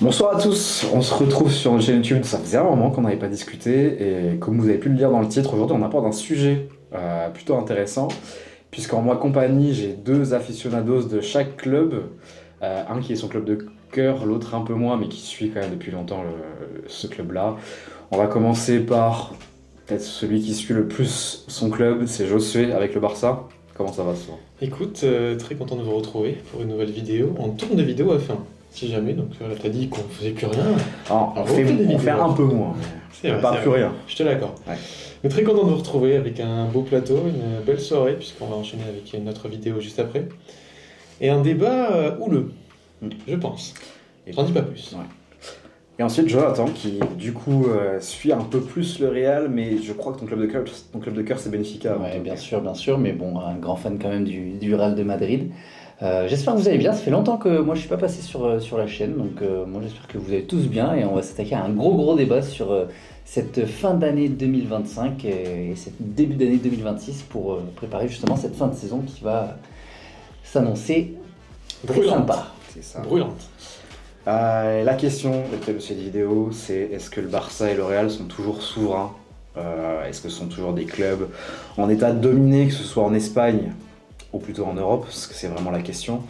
Bonsoir à tous, on se retrouve sur notre chaîne YouTube, ça faisait un moment qu'on n'avait pas discuté et comme vous avez pu le lire dans le titre, aujourd'hui on aborde un sujet plutôt intéressant puisqu'en ma compagnie j'ai deux aficionados de chaque club, un qui est son club de cœur, l'autre un peu moins mais qui suit quand même depuis longtemps ce club-là. On va commencer par peut-être celui qui suit le plus son club, c'est Josué avec le Barça. Comment ça va ce soir? Écoute, très content de vous retrouver pour une nouvelle vidéo. On tourne des vidéos à fin, si jamais. Donc là, t'as dit qu'on faisait plus rien. Alors, on refait des fait vidéos. un peu moins, C'est vrai, pas c'est plus vrai. rien. Je te l'accorde. Ouais. Mais très content de vous retrouver avec un beau plateau, une belle soirée, puisqu'on va enchaîner avec une autre vidéo juste après. Et un débat houleux, je pense. J'en dis pas plus. Ouais. Et ensuite, Jonathan, qui du coup suit un peu plus le Real, mais je crois que ton club de cœur c'est Benfica. Ouais, bien sûr, mais bon, un grand fan quand même du Real de Madrid. J'espère que vous allez bien, ça fait longtemps que moi je suis pas passé sur la chaîne, donc moi j'espère que vous allez tous bien et on va s'attaquer à un gros débat sur cette fin d'année 2025 et cette début d'année 2026 pour préparer justement cette fin de saison qui va s'annoncer très Brûlante. sympa. C'est ça. Brûlante. La question de thème de cette vidéo, c'est est-ce que le Barça et le Real sont toujours souverains? Est-ce que ce sont toujours des clubs en état de dominer, que ce soit en Espagne ou plutôt en Europe, parce que c'est vraiment la question,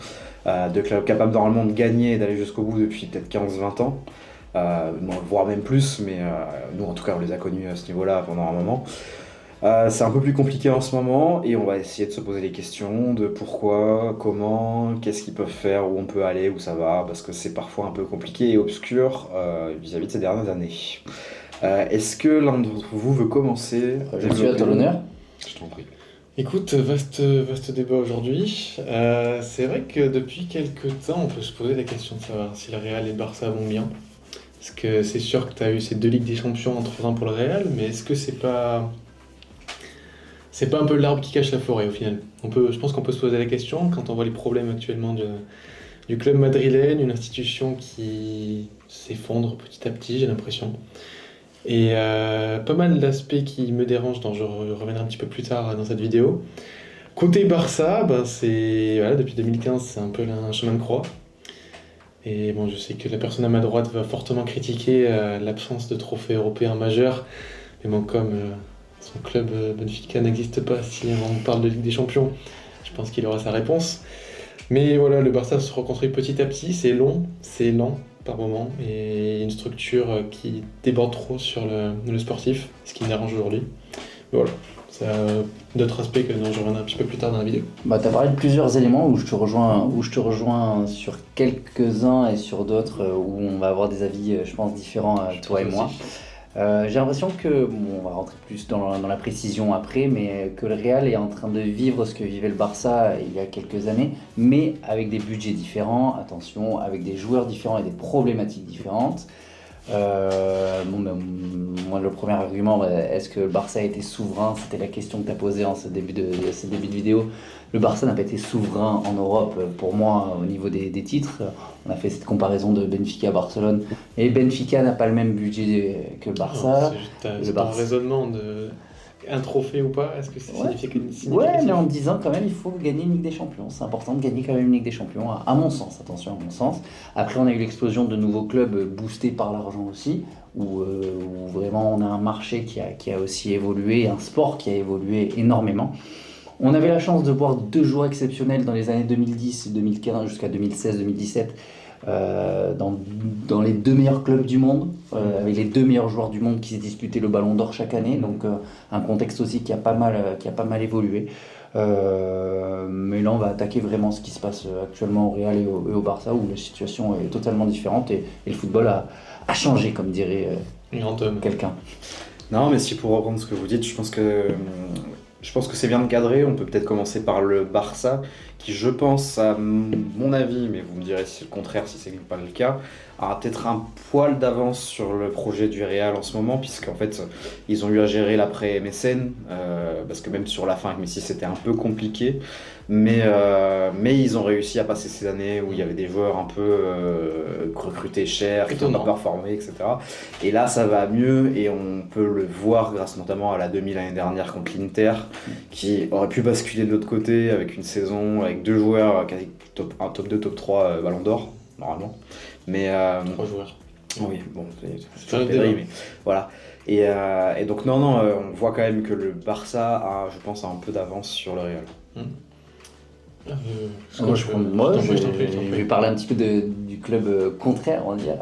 de clubs capables normalement de gagner et d'aller jusqu'au bout depuis peut-être 15-20 ans, voire même plus, mais nous en tout cas on les a connus à ce niveau-là pendant un moment. C'est un peu plus compliqué en ce moment et on va essayer de se poser des questions de pourquoi, comment, qu'est-ce qu'ils peuvent faire, où on peut aller, où ça va, parce que c'est parfois un peu compliqué et obscur vis-à-vis de ces dernières années. Est-ce que l'un d'entre vous veut commencer? Je suis à ton honneur. Je t'en prie. Écoute, vaste débat aujourd'hui. C'est vrai que depuis quelques temps, on peut se poser la question de savoir si le Real et le Barça vont bien. Parce que c'est sûr que tu as eu ces deux Ligues des Champions en 3 ans pour le Real, mais est-ce que c'est pas un peu l'arbre qui cache la forêt au final? Je pense qu'on peut se poser la question quand on voit les problèmes actuellement du club madrilène, une institution qui s'effondre petit à petit, j'ai l'impression. Et pas mal d'aspects qui me dérangent, dont je reviendrai un petit peu plus tard dans cette vidéo. Côté Barça, depuis 2015, c'est un peu un chemin de croix. Et bon, je sais que la personne à ma droite va fortement critiquer l'absence de trophée européen majeur. Mais bon, comme son club Benfica n'existe pas si on parle de Ligue des Champions, je pense qu'il aura sa réponse. Mais voilà, le Barça se reconstruit petit à petit, c'est long, c'est lent par moment, et une structure qui déborde trop sur le sportif, ce qui me dérange aujourd'hui. Mais voilà, ça a d'autres aspects dont je reviendrai un petit peu plus tard dans la vidéo. Tu as parlé de plusieurs éléments où je te rejoins sur quelques-uns et sur d'autres où on va avoir des avis, je pense, différents, toi et moi. J'ai l'impression que, bon, on va rentrer plus dans la précision après, mais que le Real est en train de vivre ce que vivait le Barça il y a quelques années, mais avec des budgets différents, attention, avec des joueurs différents et des problématiques différentes. Moi, le premier argument, est-ce que le Barça a été souverain? C'était la question que tu as posée en ce début de vidéo. Le Barça n'a pas été souverain en Europe, pour moi, au niveau des titres. On a fait cette comparaison de Benfica-Barcelone. Et Benfica n'a pas le même budget que le Barça. C'est juste un raisonnement de un trophée ou pas, est-ce que ça signifie qu'une Ouais, mais en disant quand même, il faut gagner une Ligue des Champions. C'est important de gagner quand même une Ligue des Champions, à mon sens, attention, à mon sens. Après, on a eu l'explosion de nouveaux clubs boostés par l'argent aussi, où vraiment on a un marché qui a aussi évolué, un sport qui a évolué énormément. On avait la chance de voir deux joueurs exceptionnels dans les années 2010 et 2015 jusqu'à 2016-2017 dans les deux meilleurs clubs du monde, avec les deux meilleurs joueurs du monde qui se disputaient le Ballon d'Or chaque année, donc un contexte aussi qui a pas mal évolué. Mais là on va attaquer vraiment ce qui se passe actuellement au Real et au Barça, où la situation est totalement différente et le football a changé, comme dirait quelqu'un. Non, mais si pour reprendre ce que vous dites, je pense que c'est bien de cadrer. On peut peut-être commencer par le Barça, qui je pense, à mon avis, mais vous me direz si c'est le contraire, si c'est pas le cas, a peut-être un poil d'avance sur le projet du Real en ce moment, puisqu'en fait, ils ont eu à gérer l'après MSN, parce que même sur la fin avec Messi, c'était un peu compliqué. Mais ils ont réussi à passer ces années où il y avait des joueurs un peu recrutés cher, qui n'ont pas performé, etc. Et là, ça va mieux et on peut le voir grâce notamment à la demi l'année dernière contre l'Inter, qui aurait pu basculer de l'autre côté avec une saison avec deux joueurs, un top 2, top 3 Ballon d'Or, normalement. Mais 3 joueurs. oui, bon, C'est pas le Pedri, débat. mais voilà. Et donc non, on voit quand même que le Barça a, je pense, un peu d'avance sur le Real. Moi, moi, t'en prie, je t'en prie. vais parler un petit peu du club contraire, on va dire.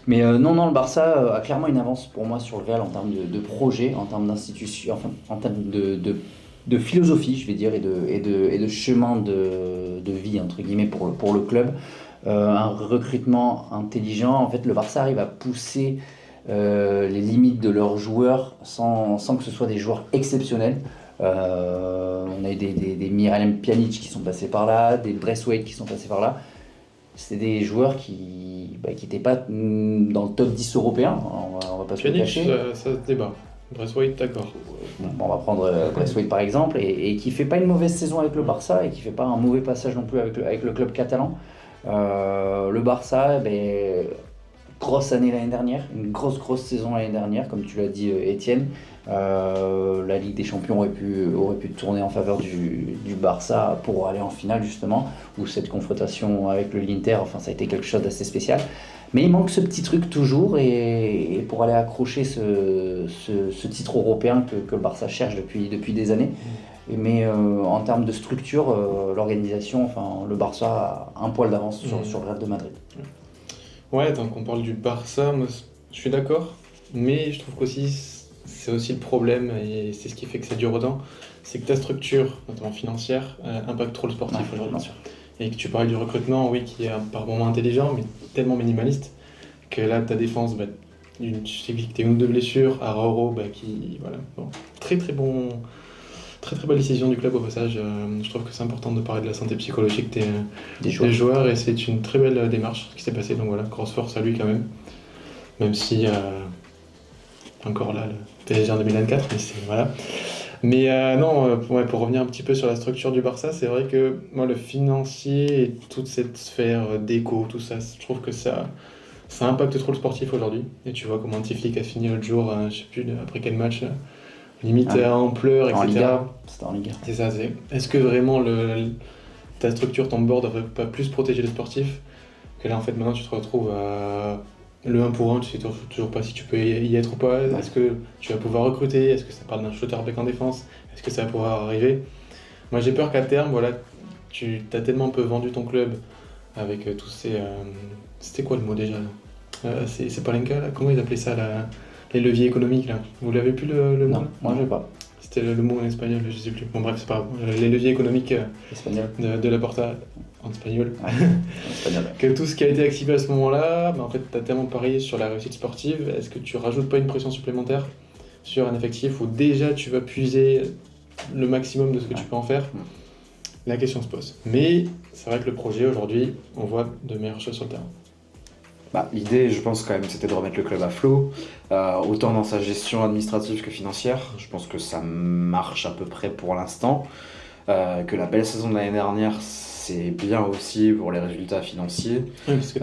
Mais non, le Barça a clairement une avance pour moi sur le Real en termes de projet, en termes d'institution, enfin, en termes de philosophie, je vais dire, et de chemin de vie, entre guillemets, pour le club. Un recrutement intelligent. En fait, le Barça arrive à pousser les limites de leurs joueurs sans que ce soit des joueurs exceptionnels. On a eu des Miralem Pjanic qui sont passés par là, des Braithwaite qui sont passés par là. C'est des joueurs qui n'étaient pas dans le top 10 européen, on va pas se le Pjanic, cacher. ça se débat. Braithwaite, d'accord. Bon, on va prendre Braithwaite par exemple, et qui fait pas une mauvaise saison avec le Barça, et qui fait pas un mauvais passage non plus avec le club catalan. Le Barça, grosse année l'année dernière, une grosse saison l'année dernière, comme tu l'as dit Étienne. La Ligue des Champions aurait pu tourner en faveur du Barça pour aller en finale justement, où cette confrontation avec l'Inter, enfin ça a été quelque chose d'assez spécial. Mais il manque ce petit truc toujours, et pour aller accrocher ce titre européen que le Barça cherche depuis des années. Mais en termes de structure, l'organisation, enfin le Barça a un poil d'avance sur le Real de Madrid. Ouais, tant qu'on parle du Barça, moi, je suis d'accord, mais je trouve qu'aussi c'est aussi le problème, et c'est ce qui fait que ça dure autant, c'est que ta structure, notamment financière, impacte trop le sportif aujourd'hui. Bien sûr. Et que tu parlais du recrutement, oui, qui est par moments intelligent, mais tellement minimaliste, que là, ta défense, tu sais que t'es une de blessures, Araujo, qui, voilà, bon, très belle décision du club au passage. Je trouve que c'est important de parler de la santé psychologique des joueurs, et c'est une très belle démarche ce qui s'est passé, donc voilà, grosse force à lui quand même si encore là, le PSG en 2024, mais c'est voilà. Mais non, pour revenir un petit peu sur la structure du Barça, c'est vrai que moi, le financier et toute cette sphère d'éco, tout ça, je trouve que ça impacte trop le sportif aujourd'hui. Et tu vois comment Tiflik a fini l'autre jour, je sais plus après quel match, limite en pleurs, etc. En Liga, c'était en Liga. C'est ça, est-ce que vraiment ta structure, ton board, ne devrait pas plus protéger les sportifs que là, en fait, maintenant, tu te retrouves à le 1 pour 1, tu sais toujours pas si tu peux y être ou pas. Ouais. Est-ce que tu vas pouvoir recruter? Est-ce que ça parle d'un shooter back en défense? Est-ce que ça va pouvoir arriver? Moi, j'ai peur qu'à terme, voilà, tu as tellement un peu vendu ton club avec tous ces... c'était quoi le mot déjà là c'est Palenka, là? Comment ils appelaient ça, là, les leviers économiques, là? Vous l'avez plus le mot? Non, moi je sais pas. C'était le mot en espagnol, je sais plus. Bon bref, c'est pas grave. Les leviers économiques Espagnol. de la Porta en espagnol. Ouais, espagnol. Que tout ce qui a été activé à ce moment-là, en fait, tu as tellement parié sur la réussite sportive. Est-ce que tu rajoutes pas une pression supplémentaire sur un effectif où déjà tu vas puiser le maximum de ce que tu peux en faire? La question se pose. Mais c'est vrai que le projet aujourd'hui, on voit de meilleures choses sur le terrain. L'idée, je pense quand même, c'était de remettre le club à flot, autant dans sa gestion administrative que financière. Je pense que ça marche à peu près pour l'instant. Que la belle saison de l'année dernière, c'est bien aussi pour les résultats financiers. Oui, parce que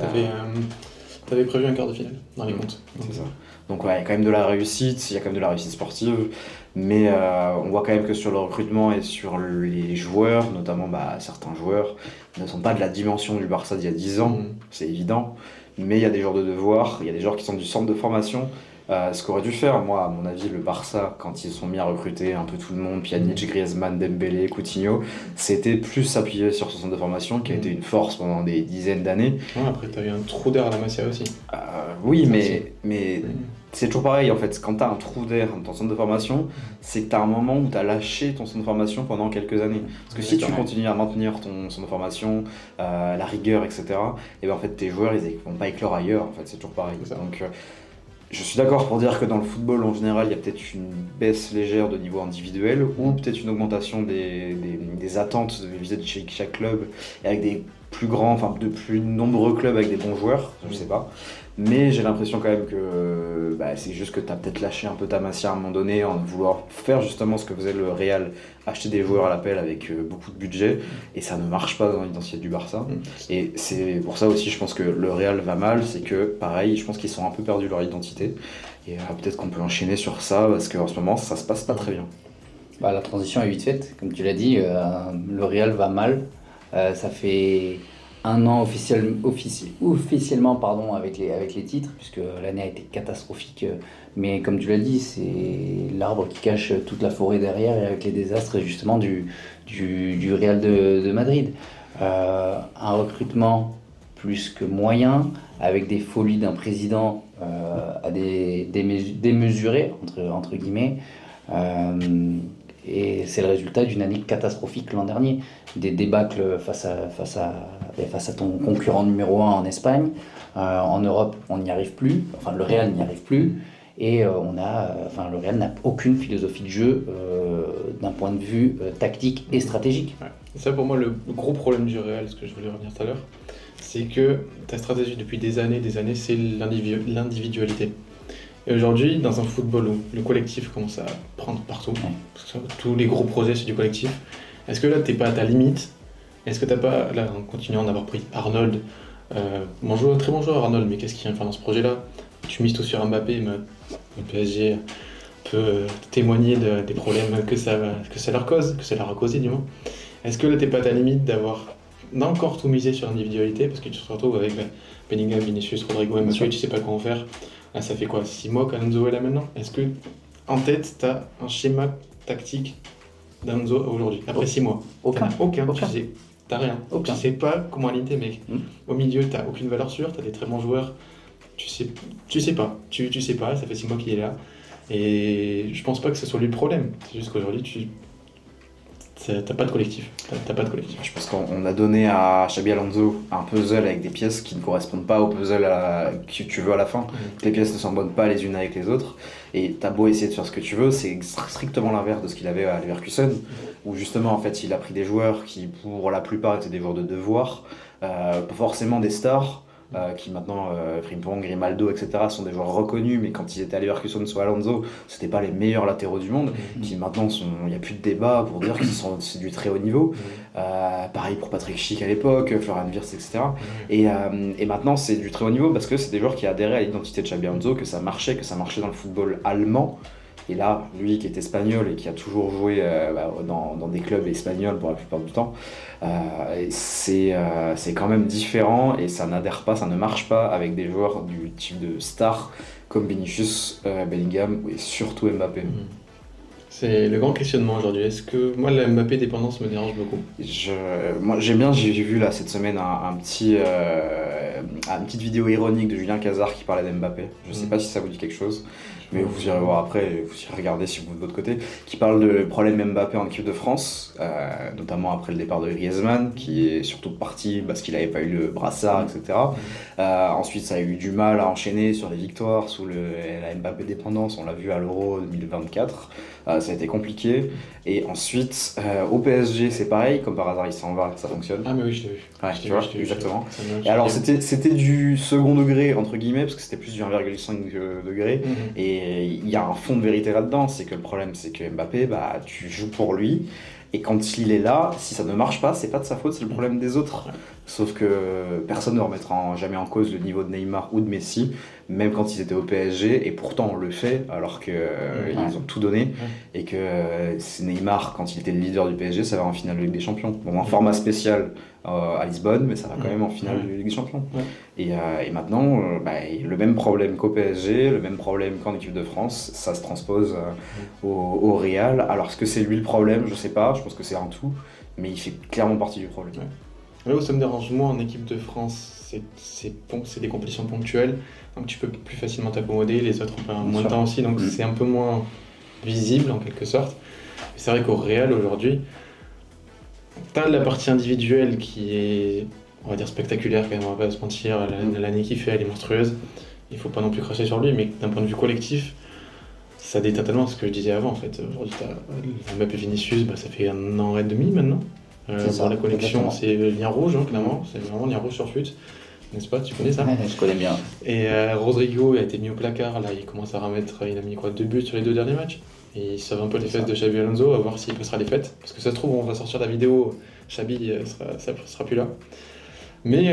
t'avais prévu un quart de finale dans les comptes. C'est ça. Donc ouais, il y a quand même de la réussite, il y a quand même de la réussite sportive, mais on voit quand même que sur le recrutement et sur les joueurs, notamment certains joueurs, ne sont pas de la dimension du Barça d'il y a 10 ans, c'est évident, mais il y a des joueurs de devoir, il y a des joueurs qui sont du centre de formation. Ce qu'aurait dû faire, moi, à mon avis, le Barça, quand ils se sont mis à recruter un peu tout le monde, Pjanic, Griezmann, Dembélé, Coutinho, c'était plus s'appuyer sur son centre de formation, qui a été une force pendant des dizaines d'années. Ouais, après, t'as eu un trou d'air à la Masia aussi. Oui, mais c'est toujours pareil, en fait. Quand t'as un trou d'air dans ton centre de formation, c'est que t'as un moment où t'as lâché ton centre de formation pendant quelques années. Parce que si tu continues à maintenir ton centre de formation, la rigueur, etc., et ben en fait, tes joueurs, ils vont pas éclore ailleurs. En fait, c'est toujours pareil. Donc, je suis d'accord pour dire que dans le football en général, il y a peut-être une baisse légère de niveau individuel ou peut-être une augmentation des attentes vis-à-vis de chaque club et avec des plus grands, enfin de plus nombreux clubs avec des bons joueurs, je sais pas. Mais j'ai l'impression quand même que c'est juste que tu as peut-être lâché un peu ta Masia à un moment donné en vouloir faire justement ce que faisait le Real, acheter des joueurs à l'appel avec beaucoup de budget, et ça ne marche pas dans l'identité du Barça. Et c'est pour ça aussi, je pense que le Real va mal, c'est que pareil, je pense qu'ils sont un peu perdus leur identité, et peut-être qu'on peut enchaîner sur ça, parce qu'en ce moment, ça se passe pas très bien. La transition est vite faite, comme tu l'as dit, le Real va mal, ça fait un an officiellement pardon, avec les titres, puisque l'année a été catastrophique. Mais comme tu l'as dit, c'est l'arbre qui cache toute la forêt derrière et avec les désastres justement du Real de Madrid. Un recrutement plus que moyen, avec des folies d'un président démesuré, entre guillemets. Et c'est le résultat d'une année catastrophique l'an dernier. Des débâcles face à ton concurrent numéro 1 en Espagne. En Europe, on n'y arrive plus. Enfin, le Real n'y arrive plus. Et le Real n'a aucune philosophie de jeu d'un point de vue tactique et stratégique. Ouais. Et ça, pour moi, le gros problème du Real, ce que je voulais revenir tout à l'heure, c'est que ta stratégie depuis des années, c'est l'individualité. Et aujourd'hui, dans un football où le collectif commence à prendre partout, parce que tous les gros projets, c'est du collectif, est-ce que là, t'es pas à ta limite? Est-ce que t'as pas, là, en continuant d'avoir pris Arnold, très bon joueur Arnold, mais qu'est-ce qu'il vient faire dans ce projet-là? Tu mises tout sur Mbappé, mais le PSG peut témoigner des problèmes que ça leur cause, que ça leur a causé du moins. Est-ce que là, t'es pas à ta limite d'encore tout miser sur l'individualité, parce que tu te retrouves avec Bellingham, Vinicius, Rodrigo et Mbappé, tu sais pas quoi en faire. Là, ça fait quoi, 6 mois qu'Alonso est là maintenant? Est-ce que en tête, tu as un schéma tactique d'Alonso aujourd'hui, après 6 mois? Aucun. Tu sais, t'as rien. Aucun. Tu sais pas comment aligner tes mecs. Au milieu, t'as aucune valeur sûre, t'as des très bons joueurs. Tu sais pas, ça fait 6 mois qu'il est là. Et je pense pas que ce soit lui le problème. C'est juste qu'aujourd'hui, t'as pas de collectif. T'as pas de collectif. Je pense qu'on a donné à Xabi Alonso un puzzle avec des pièces qui ne correspondent pas au puzzle que tu veux à la fin. Les pièces ne s'embonnent pas les unes avec les autres. Et t'as beau essayer de faire ce que tu veux, c'est strictement l'inverse de ce qu'il avait à Leverkusen, où justement en fait il a pris des joueurs qui pour la plupart étaient des joueurs de devoir, pas forcément des stars. Qui maintenant, Frimpong, Grimaldo, etc. sont des joueurs reconnus, mais quand ils étaient à Leverkusen ou à Alonso, c'était pas les meilleurs latéraux du monde, qui maintenant il n'y a plus de débat pour dire c'est du très haut niveau. Pareil pour Patrick Schick à l'époque, Florian Wirtz, etc. Et maintenant c'est du très haut niveau parce que c'est des joueurs qui adhéraient à l'identité de Xabi Alonso, que ça marchait dans le football allemand. Et là, lui qui est espagnol et qui a toujours joué dans des clubs espagnols pour la plupart du temps, c'est quand même différent et ça n'adhère pas, ça ne marche pas avec des joueurs du type de star comme Vinicius, Bellingham et surtout Mbappé. C'est le grand questionnement aujourd'hui. Est-ce que moi la Mbappé dépendance me dérange beaucoup? J'ai vu là cette semaine une petite vidéo ironique de Julien Cazard qui parlait d'Mbappé. Je sais pas si ça vous dit quelque chose. Mais vous irez voir après, vous irez regarder si vous êtes de votre côté, qui parle de problème Mbappé en équipe de France, notamment après le départ de Griezmann, qui est surtout parti parce qu'il n'avait pas eu le brassard, etc. Ensuite, ça a eu du mal à enchaîner sur les victoires sous la Mbappé dépendance, on l'a vu à l'Euro 2024, ça a été compliqué. Et ensuite, au PSG, c'est pareil, comme par hasard, il s'en va, ça fonctionne. Ah mais oui, je l'ai vu. Ouais, tu vois, exactement. Et alors, c'était du second degré, entre guillemets, parce que c'était plus du 1,5 degré. Et il y a un fond de vérité là-dedans, c'est que le problème, c'est que Mbappé, tu joues pour lui. Et quand il est là, si ça ne marche pas, c'est pas de sa faute, c'est le problème des autres. Ouais. Sauf que personne ne remettra jamais en cause le niveau de Neymar ou de Messi, même quand ils étaient au PSG, et pourtant on le fait, alors qu'ils ont tout donné, et que Neymar, quand il était le leader du PSG, ça va en finale de Ligue des Champions. Bon, un format spécial à Lisbonne, mais ça va quand même en finale de Ligue des Champions. Ouais. Et maintenant, le même problème qu'au PSG, le même problème qu'en équipe de France, ça se transpose au Real. Alors, est-ce que c'est lui le problème? Je sais pas, je pense que c'est un tout, mais il fait clairement partie du problème. Ouais. Là où ça me dérange moins en équipe de France, c'est des compétitions ponctuelles, donc tu peux plus facilement t'accommoder, les autres ont moins de temps aussi, donc c'est un peu moins visible en quelque sorte. Mais c'est vrai qu'au Real aujourd'hui, t'as la partie individuelle qui est, on va dire, spectaculaire quand même, on va pas se mentir, l'année qu'il fait elle est monstrueuse, il faut pas non plus cracher sur lui, mais d'un point de vue collectif, ça déteint tellement ce que je disais avant en fait. Aujourd'hui t'as Mbappé Vinicius, ça fait 1 an et demi maintenant. La connexion, c'est le lien rouge, clairement, c'est vraiment le lien rouge sur FUT, n'est-ce pas? Tu connais ça? Ouais, je connais bien. Et Rodrigo a été mis au placard, là il commence à remettre, il a mis 2 buts sur les 2 derniers matchs. Et il sauve un peu les fesses de Xabi Alonso, à voir s'il passera les fêtes. Parce que ça se trouve, on va sortir la vidéo, Xabi sera plus là. Mais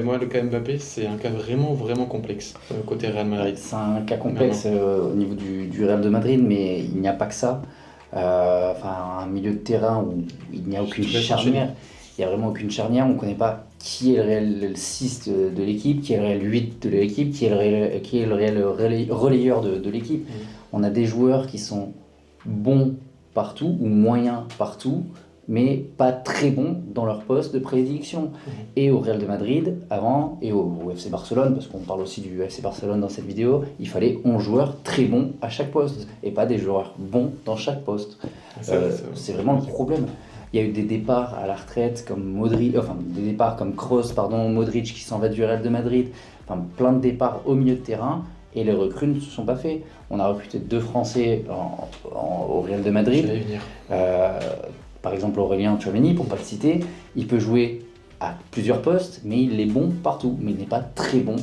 moi le cas Mbappé, c'est un cas vraiment, vraiment complexe, côté Real Madrid. C'est un cas complexe au niveau du Real de Madrid, mais il n'y a pas que ça. Un milieu de terrain où il n'y a aucune charnière. il n'y a vraiment aucune charnière, on ne connaît pas qui est le réel 6 de l'équipe, qui est le réel 8 de l'équipe, qui est le réel relayeur de l'équipe. On a des joueurs qui sont bons partout ou moyens partout, mais pas très bons dans leur poste de prédilection. Et au Real de Madrid, avant, et au FC Barcelone, parce qu'on parle aussi du FC Barcelone dans cette vidéo, il fallait 11 joueurs très bons à chaque poste, et pas des joueurs bons dans chaque poste. C'est vraiment le problème. Il y a eu des départs à la retraite comme Kroos, Modric qui s'en va du Real de Madrid, enfin plein de départs au milieu de terrain, et les recrues ne se sont pas faits. On a recruté 2 Français au Real de Madrid. Par exemple, Aurélien Tchouaméni, pour ne pas le citer, il peut jouer à plusieurs postes, mais il est bon partout. Mais il n'est pas très bon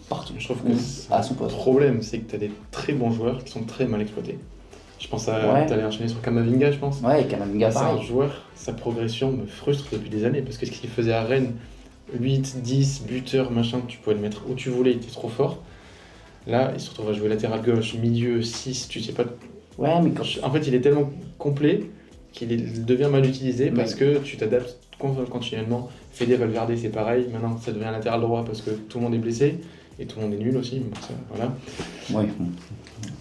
partout. Je trouve que à son poste. Le problème, c'est que tu as des très bons joueurs qui sont très mal exploités. Je pense à... Tu allais enchaîner sur Camavinga, je pense. Ouais, Camavinga, pareil. C'est un joueur, sa progression me frustre depuis des années, parce que ce qu'il faisait à Rennes, 8, 10, buteur, machin, tu pouvais le mettre où tu voulais, il était trop fort. Là, il se retrouve à jouer latéral gauche, milieu, 6, tu sais pas... Ouais, mais En fait, il est tellement complet qu'il devient mal utilisé parce que tu t'adaptes continuellement. Fede Valverde, c'est pareil. Maintenant, ça devient latéral droit parce que tout le monde est blessé et tout le monde est nul aussi. Donc ça, voilà. Ouais.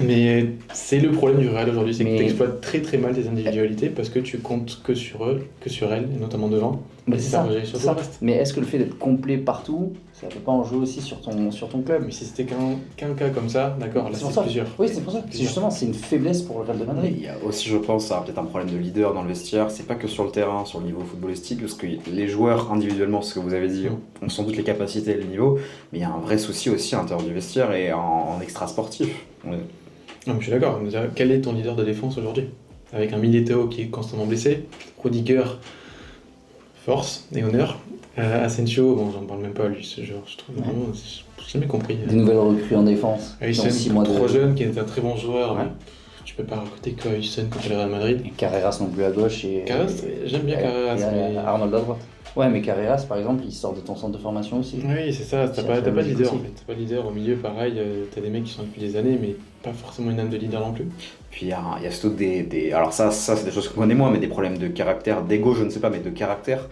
Mais c'est le problème du Real aujourd'hui, c'est que tu exploites très très mal tes individualités parce que tu comptes que sur eux, que sur elles, et notamment devant. Mais c'est ça. Mais est-ce que le fait d'être complet partout, ça ne peut pas en jouer aussi sur ton club? Mais si c'était qu'un cas comme ça, d'accord, là c'est plusieurs. Oui, c'est pour ça. Justement, c'est une faiblesse pour le Real de Madrid. Il y a aussi, je pense, peut-être un problème de leader dans le vestiaire. C'est pas que sur le terrain, sur le niveau footballistique, parce que les joueurs individuellement, ce que vous avez dit, ont sans doute les capacités et le niveau, mais il y a un vrai souci aussi à l'intérieur du vestiaire et en extra sportif. Non, mais je suis d'accord. Quel est ton leader de défense aujourd'hui? Avec un Militao qui est constamment blessé, Rudiger, force et honneur. Asensio, bon, j'en parle même pas, lui, ce genre, je trouve vraiment, j'ai jamais compris. Des nouvelles recrues en défense. Hussein, trop jeune, qui est un très bon joueur, mais tu peux pas recruter que Hussein quand il est au Real Madrid. Et Carreras non plus à gauche. Carreras, j'aime bien Carreras. Mais... Arnold à droite. Ouais, mais Carreras, par exemple, il sort de ton centre de formation aussi. Oui, c'est ça, t'as pas de leader en fait. T'as pas de leader au milieu, pareil, t'as des mecs qui sont depuis des années, mais pas forcément une âme de leader non plus. Puis il y a surtout des... Alors ça c'est des choses que je connais moins, mais des problèmes de caractère, d'ego, je ne sais pas, mais de caractère.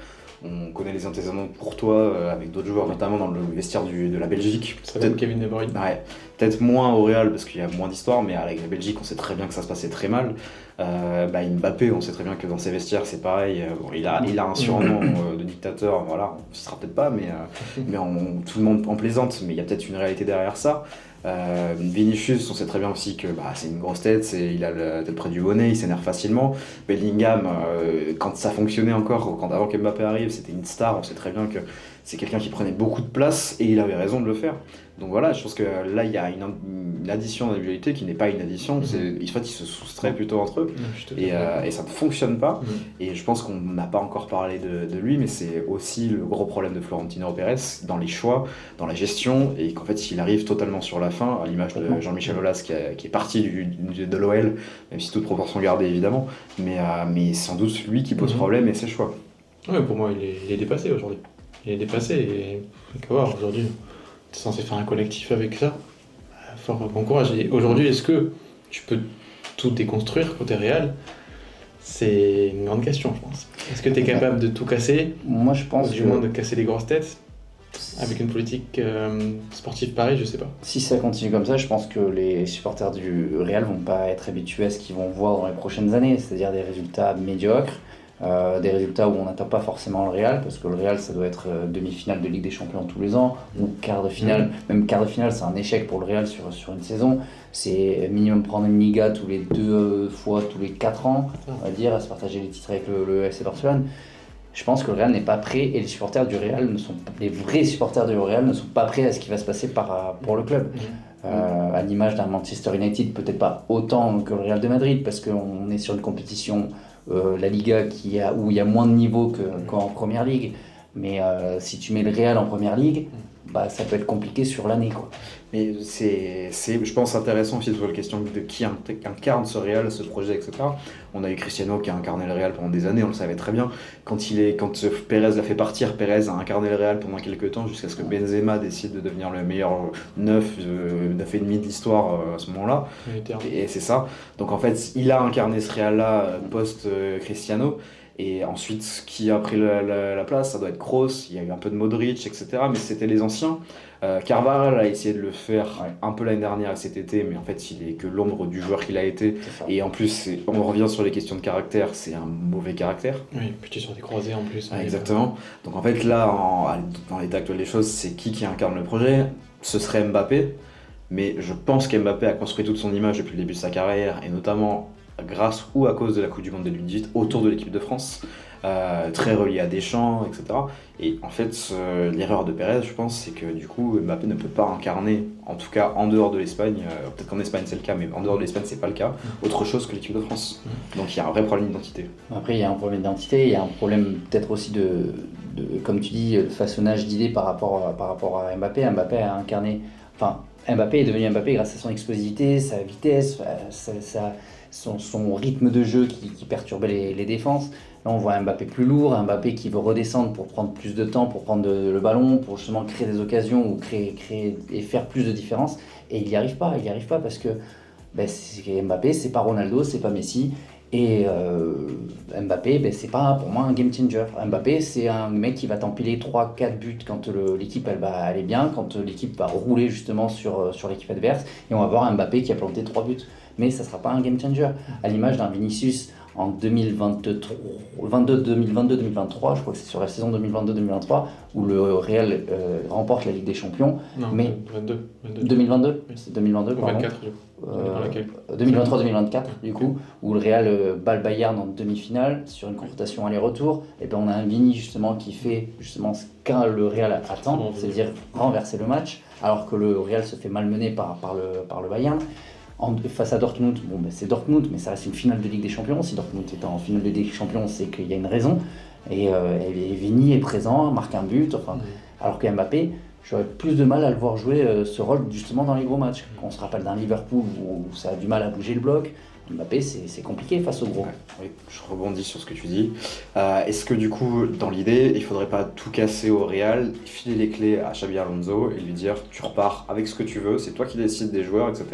On connaît les antécédents de Courtois avec d'autres joueurs, notamment dans le vestiaire de la Belgique. Peut-être Kevin De Bruyne. Ouais, peut-être moins au Real parce qu'il y a moins d'histoire, mais avec la Belgique, on sait très bien que ça se passait très mal. Mbappé, on sait très bien que dans ses vestiaires, c'est pareil. Bon, il a un surnom de dictateur, voilà, on ne sera peut-être pas, mais tout le monde en plaisante, mais il y a peut-être une réalité derrière ça. Vinicius, on sait très bien aussi que c'est une grosse tête, il a la tête près du bonnet, il s'énerve facilement. Bellingham, quand ça fonctionnait encore, avant que Mbappé arrive, c'était une star, on sait très bien que c'est quelqu'un qui prenait beaucoup de place et il avait raison de le faire. Donc voilà, je pense que là il y a une addition d'individualité qui n'est pas une addition, en fait ils se soustraient plutôt entre eux et ça ne fonctionne pas. Et je pense qu'on n'a pas encore parlé de lui, mais c'est aussi le gros problème de Florentino Pérez dans les choix, dans la gestion, et qu'en fait il arrive totalement sur la fin, à l'image de Jean-Michel Aulas qui est parti de l'OL, même si toute proportion gardée évidemment, mais sans doute lui qui pose problème et ses choix. Ouais, pour moi il est dépassé aujourd'hui. Il est dépassé et il faut voir aujourd'hui. Tu es censé faire un collectif avec ça. Fort bon courage. Et aujourd'hui, est-ce que tu peux tout déconstruire côté Real? C'est une grande question, je pense. Est-ce que tu es capable de tout casser? Moi, je pense. Ou du moins de casser les grosses têtes? Avec une politique sportive pareille, je sais pas. Si ça continue comme ça, je pense que les supporters du Real vont pas être habitués à ce qu'ils vont voir dans les prochaines années, c'est-à-dire des résultats médiocres. Des résultats où on n'attend pas forcément le Real, parce que le Real ça doit être demi-finale de Ligue des Champions tous les ans, ou quart de finale. Même quart de finale c'est un échec pour le Real sur une saison. C'est minimum prendre une Liga tous les 2 fois tous les 4 ans, on va dire, à se partager les titres avec le FC Barcelone. Je pense que le Real n'est pas prêt et les vrais supporters du Real ne sont pas prêts à ce qui va se passer pour le club. À l'image d'un Manchester United, peut-être pas autant que le Real de Madrid, parce qu'on est sur une compétition la Liga où il y a moins de niveau qu'en Première Ligue, mais si tu mets le Real en Première Ligue, ça peut être compliqué sur l'année, quoi. Mais c'est, je pense, intéressant aussi sur la question de qui incarne ce Real, ce projet, etc. On a eu Cristiano qui a incarné le Real pendant des années, on le savait très bien. Quand Pérez l'a fait partir, Pérez a incarné le Real pendant quelques temps jusqu'à ce que Benzema décide de devenir le meilleur neuf et demi de l'histoire à ce moment-là. Et c'est ça. Donc en fait, il a incarné ce Real-là post-Cristiano. Et ensuite, qui a pris la place? Ça doit être Kroos, il y a eu un peu de Modric, etc. Mais c'était les anciens. Carvajal a essayé de le faire un peu l'année dernière et cet été, mais en fait, il est que l'ombre du joueur qu'il a été. Et en plus, on revient sur les questions de caractère, c'est un mauvais caractère. Oui, puis tu es sur des croisés en plus. Exactement. Donc en fait, là, dans l'état actuel des choses, c'est qui incarne le projet? Ce serait Mbappé. Mais je pense qu'Mbappé a construit toute son image depuis le début de sa carrière, et notamment grâce ou à cause de la Coupe du Monde 2018 autour de l'équipe de France, très relié à Deschamps, etc. Et en fait, l'erreur de Pérez, je pense, c'est que du coup, Mbappé ne peut pas incarner, en tout cas en dehors de l'Espagne, peut-être qu'en Espagne c'est le cas, mais en dehors de l'Espagne c'est pas le cas, autre chose que l'équipe de France. Donc il y a un vrai problème d'identité. Après, il y a un problème d'identité, il y a un problème peut-être aussi de comme tu dis, le façonnage d'idées par rapport à Mbappé. Mbappé a incarné, enfin, Mbappé est devenu Mbappé grâce à son explosivité, sa vitesse, son rythme de jeu qui perturbait les défenses. Là, on voit un Mbappé plus lourd, un Mbappé qui veut redescendre pour prendre plus de temps, pour prendre le ballon, pour justement créer des occasions ou créer et faire plus de différence. Et il n'y arrive pas parce que Mbappé, c'est pas Ronaldo, c'est pas Messi. Et Mbappé, c'est pas pour moi un game changer. Mbappé, c'est un mec qui va t'empiler 3-4 buts quand l'équipe elle va aller bien, quand l'équipe va rouler justement sur l'équipe adverse. Et on va voir un Mbappé qui a planté 3 buts. Mais ça sera pas un game changer. À l'image d'un Vinicius en 2022-2023, je crois que c'est sur la saison 2022-2023, où le Real remporte la Ligue des Champions. Non, mais 2022 oui. C'est 2022, pardon. 2023-2024 du coup, où le Real bat le Bayern en demi-finale sur une confrontation aller-retour. Et ben on a un Vini justement qui fait justement ce qu'un le Real attend, c'est-à-dire renverser le match, alors que le Real se fait malmener par le Bayern. Face à Dortmund, c'est Dortmund, mais ça reste une finale de Ligue des Champions. Si Dortmund est en finale de Ligue des Champions, c'est qu'il y a une raison. Et Vini est présent, marque un but, alors que Mbappé, j'aurais plus de mal à le voir jouer ce rôle justement dans les gros matchs. On se rappelle d'un Liverpool où ça a du mal à bouger le bloc. Mbappé, c'est compliqué face au gros. Oui, je rebondis sur ce que tu dis. Est-ce que du coup, dans l'idée, il ne faudrait pas tout casser au Real, filer les clés à Xabi Alonso et lui dire tu repars avec ce que tu veux, c'est toi qui décides des joueurs, etc.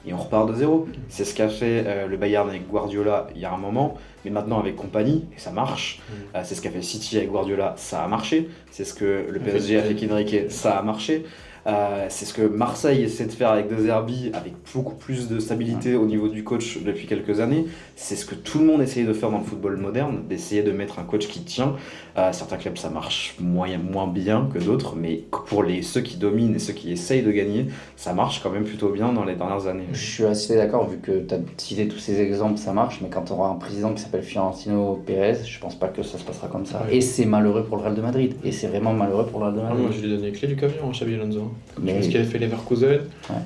Et on repart de zéro. C'est ce qu'a fait le Bayern avec Guardiola il y a un moment, mais maintenant avec Compagnie, et ça marche. C'est ce qu'a fait City avec Guardiola, ça a marché. C'est ce que le PSG a fait avec Enrique, ça a marché. C'est ce que Marseille essaie de faire avec De Zerbi, avec beaucoup plus de stabilité au niveau du coach depuis quelques années. C'est ce que tout le monde essaye de faire dans le football moderne, d'essayer de mettre un coach qui tient. Certains clubs ça marche moins bien que d'autres, mais pour ceux qui dominent et ceux qui essayent de gagner, ça marche quand même plutôt bien dans les dernières années. Je suis assez d'accord, vu que tu as cité tous ces exemples, ça marche, mais quand on aura un président qui s'appelle Florentino Pérez, je pense pas que ça se passera comme ça. Et c'est malheureux pour le Real de Madrid, et c'est vraiment malheureux pour le Real de Madrid. Moi je lui ai donné les clés du camion à Xabi Alonso. Parce qu'il a fait Leverkusen, et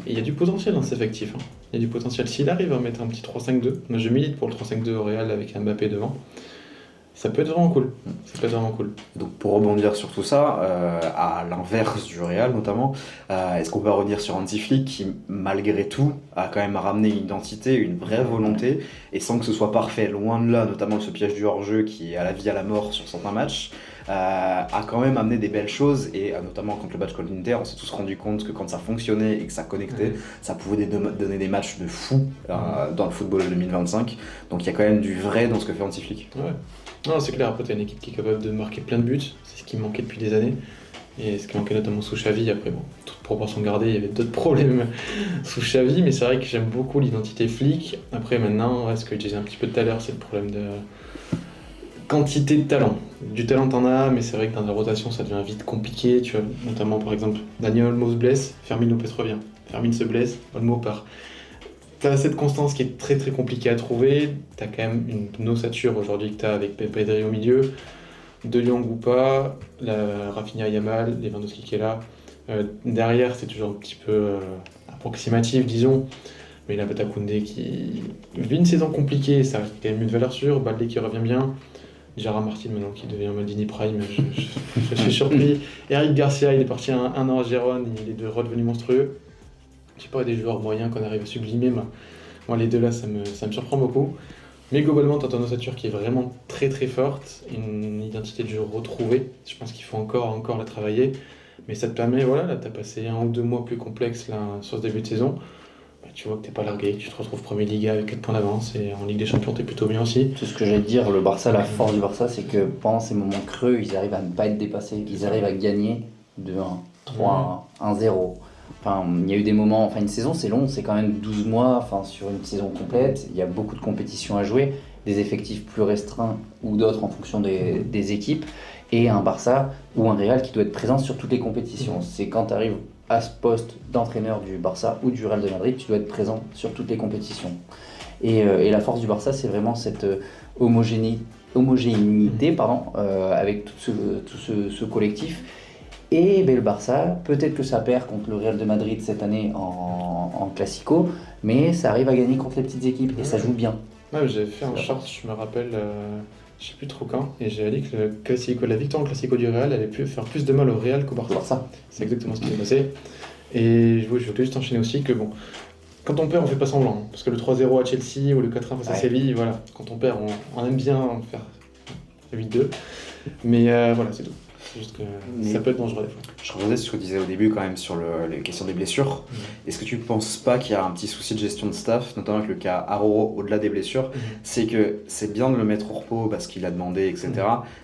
il y a du potentiel dans cet effectif. Il y a du potentiel. S'il arrive à mettre un petit 3-5-2, moi je milite pour le 3-5-2 au Real avec un Mbappé devant, ça peut être vraiment cool. Donc pour rebondir sur tout ça, à l'inverse du Real notamment, est-ce qu'on peut revenir sur Hansi Flick qui, malgré tout, a quand même ramené une identité, une vraie volonté, et sans que ce soit parfait, loin de là, notamment ce piège du hors-jeu qui est à la vie à la mort sur certains matchs, a quand même amené des belles choses, et notamment contre le match contre l'Inter, on s'est tous rendu compte que quand ça fonctionnait et que ça connectait, ça pouvait donner des matchs de fou dans le football 2025. Donc il y a quand même du vrai dans ce que fait Hansi Flick. Ouais. Non, c'est clair, après tu as une équipe qui est capable de marquer plein de buts, c'est ce qui manquait depuis des années, et ce qui manquait notamment sous Xavi. Après, toute proportion gardée, il y avait d'autres problèmes sous Xavi, mais c'est vrai que j'aime beaucoup l'identité Flick. Après maintenant, ce que je disais un petit peu tout à l'heure, c'est le problème de quantité de talent. Du talent t'en as, mais c'est vrai que dans la rotation ça devient vite compliqué. Tu vois, notamment par exemple, Daniel Olmo se blesse, Fermin Lopez revient, Fermin se blesse, Olmo part. T'as cette constance qui est très très compliquée à trouver. T'as quand même une ossature aujourd'hui que t'as avec Pedri au milieu, De Jong ou pas, Rafinha, Yamal, Lewandowski qui est là. Derrière c'est toujours un petit peu approximatif disons, mais la Bata Koundé qui vit une saison compliquée, ça reste quand même une valeur sûre. Baldé qui revient bien, Gérard Martin maintenant qui devient Maldini Prime, je suis surpris. Eric Garcia, il est parti un an à Gérone, il est redevenu monstrueux. tu parles des joueurs moyens qu'on arrive à sublimer, moi les deux là ça me surprend beaucoup. Mais globalement, tu as ton ossature qui est vraiment très très forte, une identité de jeu retrouvée. Je pense qu'il faut encore la travailler. Mais ça te permet, voilà, là tu as passé 1 ou 2 mois plus complexes là, sur ce début de saison. Tu vois que t'es pas largué, tu te retrouves Premier Liga avec 4 points d'avance et en Ligue des Champions t'es plutôt bien aussi. Tout ce que j'allais dire, le Barça, la force du Barça, c'est que pendant ces moments creux, ils arrivent à ne pas être dépassés, ils arrivent à gagner 2-1, 3-1, 1-0. Enfin, il y a eu des moments, enfin une saison c'est long, c'est quand même 12 mois, enfin sur une saison complète, il y a beaucoup de compétitions à jouer, des effectifs plus restreints ou d'autres en fonction des équipes, et un Barça ou un Real qui doit être présent sur toutes les compétitions. C'est quand tu arrives à ce poste d'entraîneur du Barça ou du Real de Madrid, tu dois être présent sur toutes les compétitions. Et la force du Barça, c'est vraiment cette homogénéité avec tout ce collectif. Et le Barça, peut-être que ça perd contre le Real de Madrid cette année en Classico, mais ça arrive à gagner contre les petites équipes et ça joue bien. Ouais, j'avais fait un short, je me rappelle, je sais plus trop quand, et j'avais dit que la victoire en Classico du Real allait faire plus de mal au Real qu'au Barça. C'est exactement ce qui s'est passé. Et je voulais juste enchaîner aussi que bon, quand on perd, on fait pas semblant. Parce que le 3-0 à Chelsea ou le 4-1 face à Séville, voilà, quand on perd, on aime bien faire 8-2. Mais voilà, c'est tout. C'est juste que ça peut être dangereux des fois. Je reviens sur ce que tu disais au début quand même sur les questions des blessures. Est-ce que tu ne penses pas qu'il y a un petit souci de gestion de staff, notamment avec le cas Aroro au-delà des blessures? C'est que c'est bien de le mettre au repos parce qu'il a demandé, etc.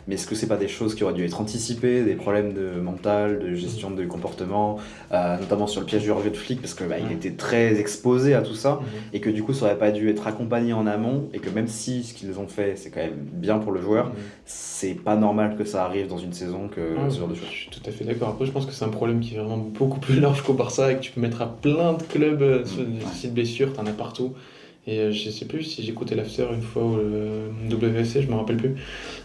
Mais est-ce que c'est pas des choses qui auraient dû être anticipées, des problèmes de mental, de gestion de comportement, notamment sur le piège du relevé de flic parce que il était très exposé à tout ça et que du coup ça aurait pas dû être accompagné en amont et que même si ce qu'ils ont fait c'est quand même bien pour le joueur, c'est pas normal que ça arrive dans une saison ce genre de choses. Je suis tout à fait d'accord. Après, je pense que c'est un problème qui est vraiment beaucoup plus large qu'au Barça et que tu peux mettre à plein de clubs sur des soucis de blessures, t'en as partout. Et je sais plus si j'écoutais l'after une fois ou le WFC, je me rappelle plus,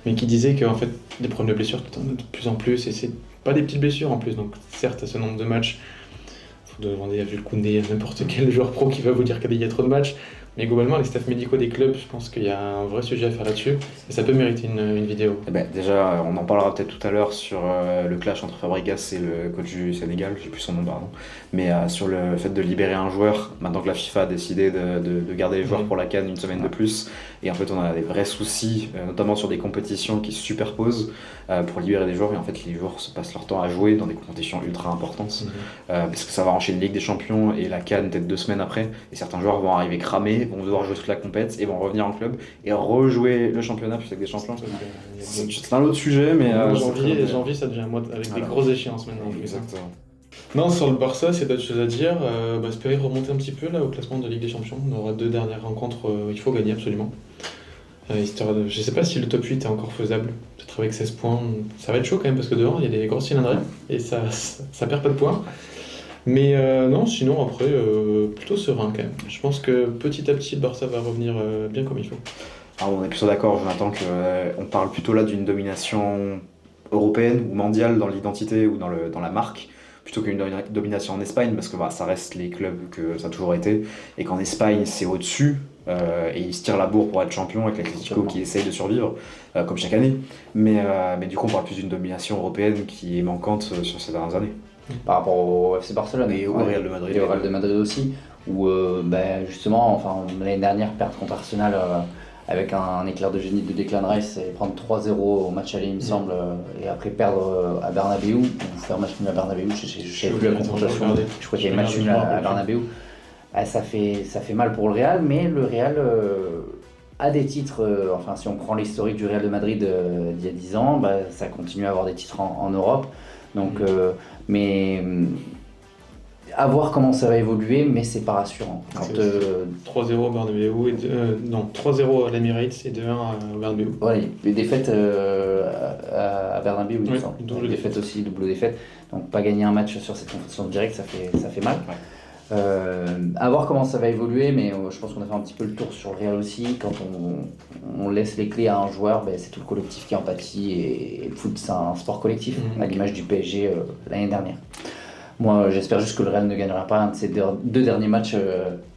mais qui disait qu'en fait, des problèmes de blessures, t'en as de plus en plus et c'est pas des petites blessures en plus. Donc, certes, à ce nombre de matchs, faut demander à Jules Koundé, à n'importe quel joueur pro qui va vous dire qu'il y a trop de matchs. Mais globalement, les staffs médicaux des clubs, je pense qu'il y a un vrai sujet à faire là-dessus et ça peut mériter une vidéo. Déjà, on en parlera peut-être tout à l'heure sur le clash entre Fabregas et le coach du Sénégal, j'ai plus son nom, pardon. Mais sur le fait de libérer un joueur, maintenant que la FIFA a décidé de garder les joueurs pour la CAN une semaine de plus, et en fait on a des vrais soucis, notamment sur des compétitions qui se superposent pour libérer des joueurs, et en fait les joueurs se passent leur temps à jouer dans des compétitions ultra importantes, parce que ça va enchaîner Ligue des Champions et la CAN peut-être 2 semaines après, et certains joueurs vont arriver cramés, vont devoir jouer toute la compète et vont revenir en club et rejouer le championnat plus avec des champions. C'est un autre sujet, mais janvier ça devient avec des grosses échéances maintenant. Exactement. Non, sur le Barça, c'est d'autres choses à dire. Espérer remonter un petit peu là au classement de Ligue des Champions. On aura 2 dernières rencontres, il faut gagner absolument. Je sais pas si le top 8 est encore faisable. Peut-être avec 16 points, ça va être chaud quand même parce que devant il y a des grosses cylindrées et ça perd pas de points. Mais non, sinon après, plutôt serein quand même. Je pense que petit à petit le Barça va revenir bien comme il faut. Alors, on est plutôt d'accord, Jonathan, qu'on parle plutôt là d'une domination européenne ou mondiale dans l'identité ou dans la marque, plutôt qu'une domination en Espagne, parce que ça reste les clubs que ça a toujours été, et qu'en Espagne c'est au-dessus, et ils se tirent la bourre pour être champion avec l'Atlético qui essaye de survivre, comme chaque année. Mais du coup on parle plus d'une domination européenne qui est manquante sur ces dernières années. Par rapport au FC Barcelone et au Real de Madrid. Et au Real de Madrid aussi, où justement, l'année dernière, perdre contre Arsenal avec un éclair de génie de Declan Rice et prendre 3-0 au match aller, il me semble, et après perdre à Bernabéu, ou faire match nul à Bernabéu, je ne sais plus la confrontation, je crois qu'il y avait match nul à Bernabéu. Ça fait mal pour le Real, mais le Real a des titres, si on prend l'historique du Real de Madrid d'il y a 10 ans, ça continue à avoir des titres en Europe. Donc, mais à voir comment ça va évoluer, mais c'est pas rassurant. 3-0 au Bernabéu et 3-0 à l'Emirates et 2-1 au Bernabéu. Voilà, les défaites à Bernabéu, il me semble. Double défaite. Donc pas gagner un match sur cette confrontation directe, ça fait mal. Ouais. À voir comment ça va évoluer, mais je pense qu'on a fait un petit peu le tour sur le Real aussi. Quand on laisse les clés à un joueur, c'est tout le collectif qui en pâtit, et le foot c'est un sport collectif, à l'image du PSG l'année dernière. Moi, j'espère juste que le Real ne gagnera pas un de ses deux derniers matchs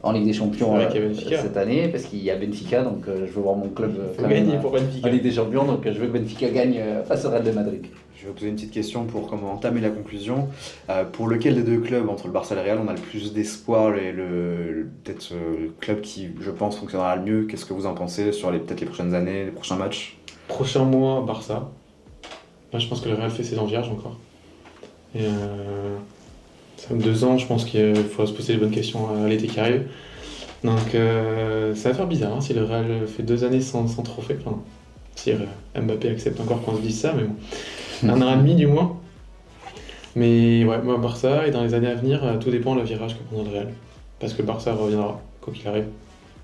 en Ligue des Champions C'est vrai qu'il y a Benfica. cette année, parce qu'il y a Benfica, donc je veux voir mon club Faut quand même, gagner pour Benfica. en Ligue des Champions, donc je veux que Benfica gagne face au Real de Madrid. Je vais vous poser une petite question pour comment entamer la conclusion. Pour lequel des deux clubs, entre le Barça et le Real, on a le plus d'espoir et peut-être le club qui, je pense, fonctionnera le mieux? Qu'est-ce que vous en pensez sur peut-être les prochaines années, les prochains matchs? Prochain mois, Barça. Là, je pense que le Real fait ses vierges encore. Et ça fait 2 ans, je pense qu'il faudra se poser les bonnes questions à l'été qui arrive. Donc ça va faire bizarre hein, si le Real fait 2 années sans trophée. Enfin, si Mbappé accepte encore qu'on se dise ça, mais bon. 1 an et demi du moins. Mais ouais, moi Barça, et dans les années à venir, tout dépend de la virage que prendra le Real. Parce que Barça reviendra, quoi qu'il arrive.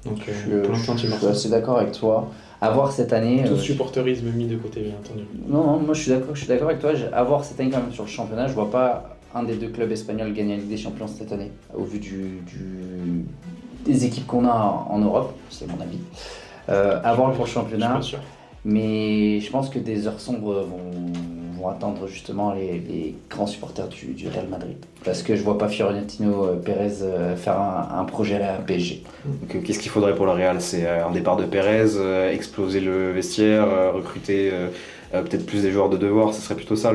Donc pour l'instant, tu je suis Barça. assez d'accord avec toi. À voir cette année. Tout supporterisme mis de côté, bien entendu. Non, moi je suis d'accord avec toi. À voir cette année quand même sur le championnat. Je vois pas un des deux clubs espagnols gagner la Ligue des Champions cette année, au vu des équipes qu'on a en Europe, c'est mon avis. À voir pour le championnat. Je suis pas sûr. Mais je pense que des heures sombres vont attendre justement les grands supporters du Real Madrid. Parce que je vois pas Florentino Pérez faire un projet à la PSG. Donc, qu'est-ce qu'il faudrait pour le Real? C'est un départ de Pérez, exploser le vestiaire, recruter peut-être plus des joueurs de devoir, ce serait plutôt ça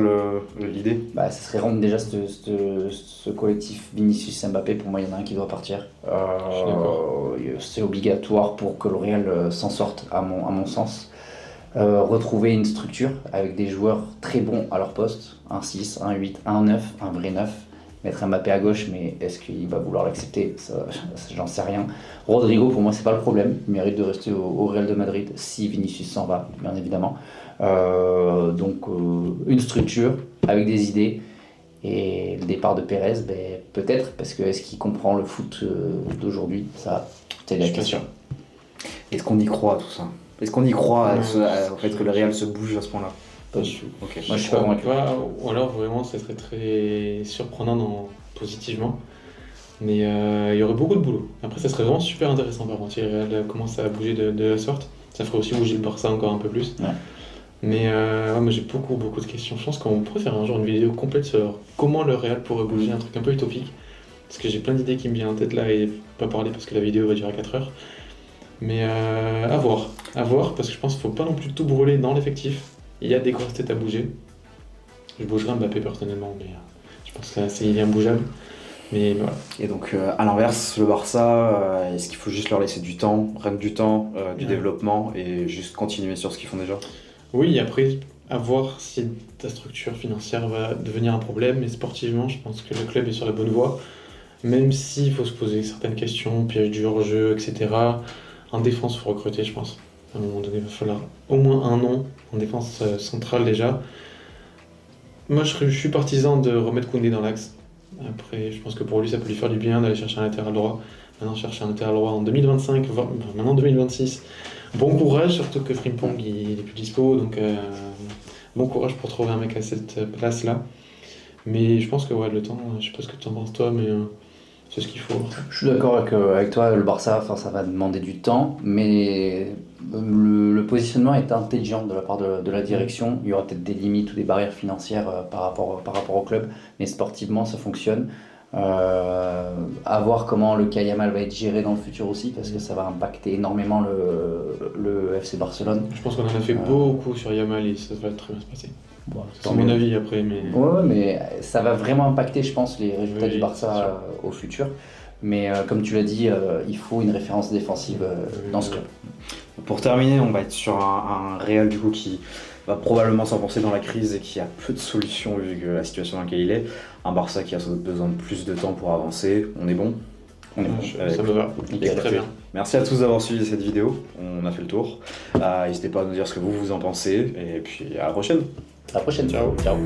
l'idée? Bah, ça serait rompre déjà ce collectif Vinicius Mbappé. Pour moi, il y en a un qui doit partir. suis d'accord. C'est obligatoire pour que le Real s'en sorte, à mon sens. Retrouver une structure avec des joueurs très bons à leur poste, un 6, un 8, un 9, un vrai 9. Mettre Mbappé à gauche, mais est-ce qu'il va vouloir l'accepter? Ça, j'en sais rien. Rodrigo, pour moi, c'est pas le problème. Il mérite de rester au Real de Madrid si Vinicius s'en va, bien évidemment. Donc, une structure avec des idées. Et le départ de Pérez, ben, peut-être, parce que est-ce qu'il comprend le foot d'aujourd'hui? Ça, c'est la Je suis pas question. sûr. Est-ce qu'on y croit à tout ça? Est-ce qu'on y croit au fait que le Real se bouge à ce point-là? Pas du tout. Ok. Moi, je suis pas convaincu. Ou alors vraiment, ça serait très surprenant positivement. Mais il y aurait beaucoup de boulot. Après, ça serait vraiment super intéressant par contre si le Real commence à bouger de la sorte. Ça ferait aussi bouger le Barça encore un peu plus. Ouais. Mais moi j'ai beaucoup de questions. Je pense qu'on pourrait faire un jour une vidéo complète sur comment le Real pourrait bouger, un truc un peu utopique. Parce que j'ai plein d'idées qui me viennent en tête là et pas parler parce que la vidéo va durer 4 heures. Mais à voir, parce que je pense qu'il ne faut pas non plus tout brûler dans l'effectif. Il y a des grosses têtes à bouger. Je bougerai Mbappé personnellement, mais je pense que il est imbougeable. Mais voilà. Et donc, à l'inverse, le Barça, est-ce qu'il faut juste leur laisser du temps, rien que du temps, du Ouais. développement et juste continuer sur ce qu'ils font déjà? Oui, après, à voir si ta structure financière va devenir un problème, mais sportivement, je pense que le club est sur la bonne voie. Même s'il faut se poser certaines questions, piège du hors-jeu, etc. En défense, il faut recruter, je pense. À un moment donné, il va falloir au moins un nom en défense centrale déjà. Moi, je suis partisan de remettre Koundé dans l'axe. Après, je pense que pour lui, ça peut lui faire du bien d'aller chercher un latéral droit. Maintenant, chercher un latéral droit en 2025, maintenant 2026. Bon courage, surtout que Frimpong, il est plus dispo. Donc, bon courage pour trouver un mec à cette place-là. Mais je pense que ouais, le temps, je sais pas ce que tu en penses toi, mais c'est ce qu'il faut. Je suis d'accord avec toi, le Barça, enfin, ça va demander du temps, mais le positionnement est intelligent de la part de la direction. Il y aura peut-être des limites ou des barrières financières par rapport au club, mais sportivement, ça fonctionne. À voir comment le cas Yamal va être géré dans le futur aussi, parce que ça va impacter énormément le FC Barcelone. Je pense qu'on en a fait beaucoup sur Yamal et ça va très bien se passer. Bon, C'est mon avis après, mais Ouais, mais ça va vraiment impacter, je pense, les résultats Oui, du Barça c'est sûr. au futur. Mais comme tu l'as dit, il faut une référence défensive dans ce club. Pour terminer, on va être sur un Real du coup qui va probablement s'enfoncer dans la crise et qui a peu de solutions vu que la situation dans laquelle il est. Un Barça qui a sans doute besoin de plus de temps pour avancer. On est bon? On est bon. ça me va. Nickel. Très bien. Merci à tous d'avoir suivi cette vidéo. On a fait le tour. N'hésitez pas à nous dire ce que vous en pensez. Et puis à la prochaine. À la prochaine. Ciao. Ciao.